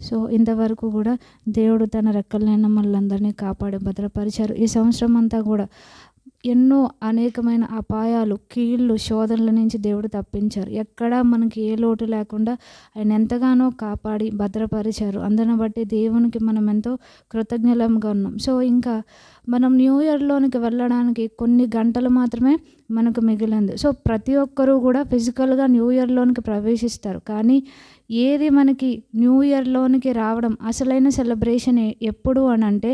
So ఇంతవరకు కూడా దేవుడు తన రెక్కలైన మనల్ని కాపాడి భద్రపరిచారు. ఈ సంవత్సరం అంతా కూడా ఎన్నో అనేకమైన అపాయాలు, కీళ్ళు, శోధనల నుంచి దేవుడు తప్పించారు. ఎక్కడా మనకి ఏ లోటు లేకుండా ఆయన ఎంతగానో కాపాడి భద్రపరిచారు. అందుని బట్టి దేవునికి మనం ఎంతో కృతజ్ఞులంగా ఉన్నాం. సో ఇంకా మనం న్యూ ఇయర్లోనికి వెళ్ళడానికి కొన్ని గంటలు మాత్రమే మనకు మిగిలింది. సో ప్రతి ఒక్కరూ కూడా ఫిజికల్గా న్యూ ఇయర్లోనికి ప్రవేశిస్తారు. కానీ ఏది మనకి న్యూ ఇయర్లోనికి రావడం అసలైన సెలబ్రేషన్ ఎప్పుడు అని అంటే,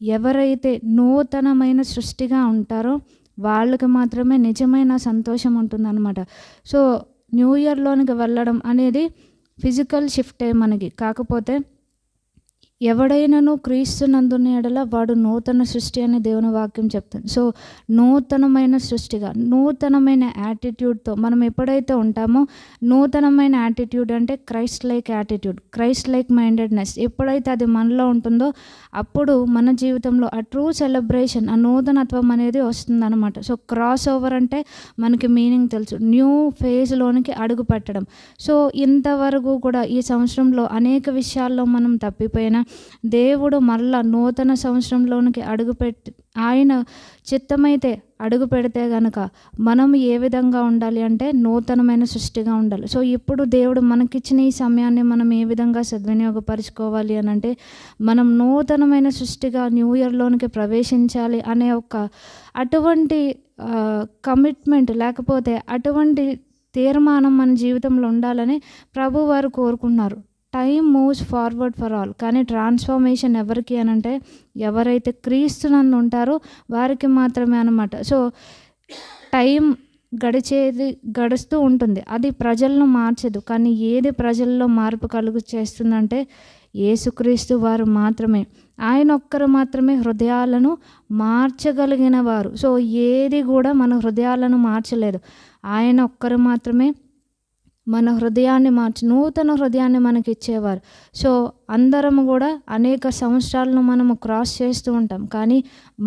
ఎవరైతే నూతనమైన సృష్టిగా ఉంటారో వాళ్ళకి మాత్రమే నిజమైన సంతోషం ఉంటుందన్నమాట. సో న్యూ ఇయర్లోనికి వెళ్ళడం అనేది ఫిజికల్ షిఫ్టే మనకి. కాకపోతే ఎవడైనాను క్రీస్తునందున్న ఎడల వాడు నూతన సృష్టి అని దేవుని వాక్యం చెప్తుంది. సో నూతనమైన సృష్టిగా, నూతనమైన యాటిట్యూడ్తో మనం ఎప్పుడైతే ఉంటామో, నూతనమైన యాటిట్యూడ్ అంటే Christ like attitude, Christ like mindedness ఎప్పుడైతే అది మనలో ఉంటుందో అప్పుడు మన జీవితంలో ఆ ట్రూ సెలబ్రేషన్, ఆ నూతనత్వం అనేది వస్తుందన్నమాట. సో క్రాస్ ఓవర్ అంటే మనకి మీనింగ్ తెలుసు, న్యూ ఫేజ్లోనికి అడుగు పెట్టడం. సో ఇంతవరకు కూడా ఈ సంవత్సరంలో అనేక విషయాల్లో మనం తప్పిపోయినా దేవుడు మరలా నూతన సంవత్సరంలోనికి అడుగుపెట్టి ఆయన చిత్తమైతే అడుగు పెడితే గనక మనం ఏ విధంగా ఉండాలి అంటే నూతనమైన సృష్టిగా ఉండాలి. సో ఇప్పుడు దేవుడు మనకిచ్చిన ఈ సమయాన్ని మనం ఏ విధంగా సద్వినియోగపరుచుకోవాలి అని అంటే, మనం నూతనమైన సృష్టిగా న్యూ ఇయర్లోనికి ప్రవేశించాలి అనే ఒక అటువంటి కమిట్మెంట్, లేకపోతే అటువంటి తీర్మానం మన జీవితంలో ఉండాలని ప్రభు వారు కోరుకున్నారు. Time moves forward for all, కానీ ట్రాన్స్ఫర్మేషన్ ఎవరికి అని అంటే ఎవరైతే క్రీస్తునందు ఉంటారో వారికి మాత్రమే అన్నమాట. సో టైం గడుస్తూ ఉంటుంది, అది ప్రజలను మార్చదు. కానీ ఏది ప్రజల్లో మార్పు కలుగు చేస్తుందంటే యేసుక్రీస్తు వారు మాత్రమే. ఆయన ఒక్కరు మాత్రమే హృదయాలను మార్చగలిగిన వారు. సో ఏది కూడా మన హృదయాలను మార్చలేదు, ఆయన ఒక్కరు మాత్రమే మన హృదయాన్ని నూతన హృదయాన్ని మనకి ఇచ్చేవారు. సో అందరము కూడా అనేక సంవత్సరాలను మనము క్రాస్ చేస్తూ ఉంటాం. కానీ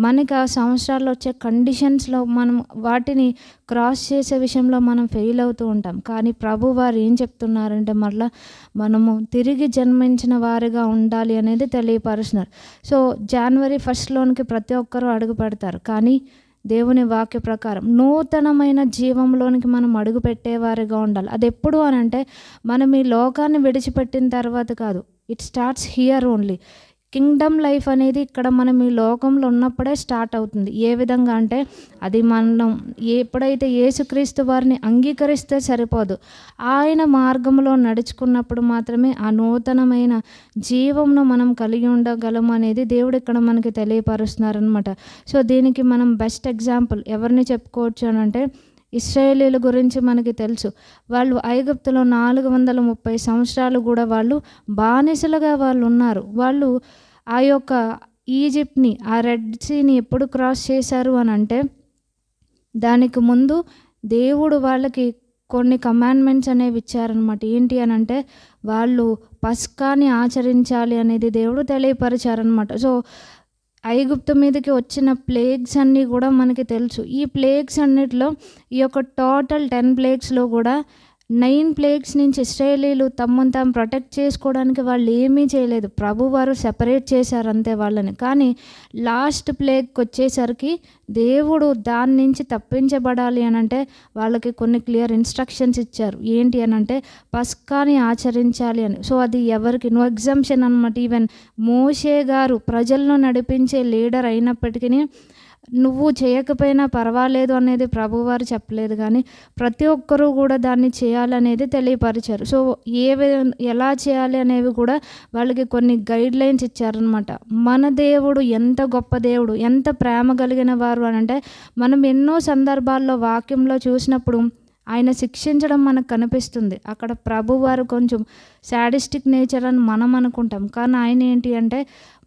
మనకి ఆ సంవత్సరాల్లో వచ్చే కండిషన్స్లో మనం వాటిని క్రాస్ చేసే విషయంలో మనం ఫెయిల్ అవుతూ ఉంటాం. కానీ ప్రభు వారు ఏం చెప్తున్నారంటే మరలా మనము తిరిగి జన్మించిన వారిగా ఉండాలి అనేది తెలియపరుస్తున్నారు. సో జనవరి 1 ప్రతి ఒక్కరూ అడుగు పెడతారు. కానీ దేవుని వాక్య ప్రకారం నూతనమైన జీవంలోనికి మనం అడుగు పెట్టేవారిగా ఉండాలి. అది ఎప్పుడు అని అంటే మనం ఈ లోకాన్ని విడిచిపెట్టిన తర్వాత కాదు, it starts here only. Kingdom life అనేది ఇక్కడ మనం ఈ లోకంలో ఉన్నప్పుడే స్టార్ట్ అవుతుంది. ఏ విధంగా అంటే అది మనం ఎప్పుడైతే యేసుక్రీస్తు వారిని అంగీకరిస్తే సరిపోదు, ఆయన మార్గంలో నడుచుకున్నప్పుడు మాత్రమే ఆ నూతనమైన జీవంను మనం కలిగి ఉండగలం అనేది దేవుడు ఇక్కడ మనకి తెలియపరుస్తున్నారనమాట. సో దీనికి మనం బెస్ట్ ఎగ్జాంపుల్ ఎవరిని చెప్పుకోవచ్చు అని అంటే, ఇశ్రాయేలీల గురించి మనకి తెలుసు. వాళ్ళు ఐగుప్తులో 430 సంవత్సరాలు కూడా వాళ్ళు బానిసలుగా వాళ్ళు ఉన్నారు. వాళ్ళు ఆ యొక్క ఈజిప్ట్ని, ఆ రెడ్ సీని ఎప్పుడు క్రాస్ చేశారు అని అంటే, దానికి ముందు దేవుడు వాళ్ళకి కొన్ని కమాండ్మెంట్స్ అనేవి ఇచ్చారనమాట. ఏంటి అని అంటే వాళ్ళు పస్కాని ఆచరించాలి అనేది దేవుడు తెలియపరిచారనమాట. సో ఐగుప్తు మీదకి వచ్చిన ప్లేగ్స్ అన్నీ కూడా మనకి తెలుసు. ఈ ప్లేగ్స్ అన్నిటిలో ఈ యొక్క టోటల్ 10 ప్లేగ్స్లో కూడా 9 ప్లేగ్స్ నుంచి ఇశ్రాయేలీలు తమను తాము ప్రొటెక్ట్ చేసుకోవడానికి వాళ్ళు ఏమీ చేయలేదు. ప్రభు వారు సెపరేట్ చేశారు అంతే వాళ్ళని. కానీ లాస్ట్ ప్లేగ్కి వచ్చేసరికి దేవుడు దాని నుంచి తప్పించబడాలి అని అంటే వాళ్ళకి కొన్ని క్లియర్ ఇన్స్ట్రక్షన్స్ ఇచ్చారు. ఏంటి అని అంటే పస్కాని ఆచరించాలి అని. సో అది ఎవరికి నో ఎగ్జంప్షన్ అనమాట. ఈవెన్ మోషే గారు ప్రజలను నడిపించే లీడర్ అయినప్పటికీ నువ్వు చేయకపోయినా పర్వాలేదు అనేది ప్రభువారు చెప్పలేదు. కానీ ప్రతి ఒక్కరూ కూడా దాన్ని చేయాలనేది తెలియపరిచారు. సో ఎలా చేయాలి అనేవి కూడా వాళ్ళకి కొన్ని గైడ్ లైన్స్ ఇచ్చారనమాట. మన దేవుడు ఎంత గొప్ప దేవుడు, ఎంత ప్రేమ కలిగిన వారు అని అంటే మనం ఎన్నో సందర్భాల్లో వాక్యంలో చూసినప్పుడు ఆయన శిక్షించడం మనకు కనిపిస్తుంది. అక్కడ ప్రభువారు కొంచెం సాడిస్టిక్ నేచర్ అని మనం అనుకుంటాం. కానీ ఆయన ఏంటి అంటే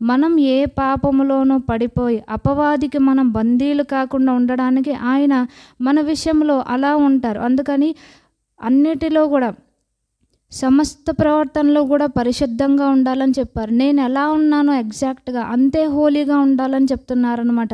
మనం ఏ పాపములోనూ పడిపోయి అపవాదికి మనం బందీలు కాకుండా ఉండడానికి ఆయన మన విషయంలో అలా ఉంటారు. అందుకని అన్నిటిలో కూడా సమస్త ప్రవర్తనలో కూడా పరిశుద్ధంగా ఉండాలని చెప్పారు. నేను ఎలా ఉన్నానో ఎగ్జాక్ట్గా అంతే హోలీగా ఉండాలని చెప్తున్నారనమాట.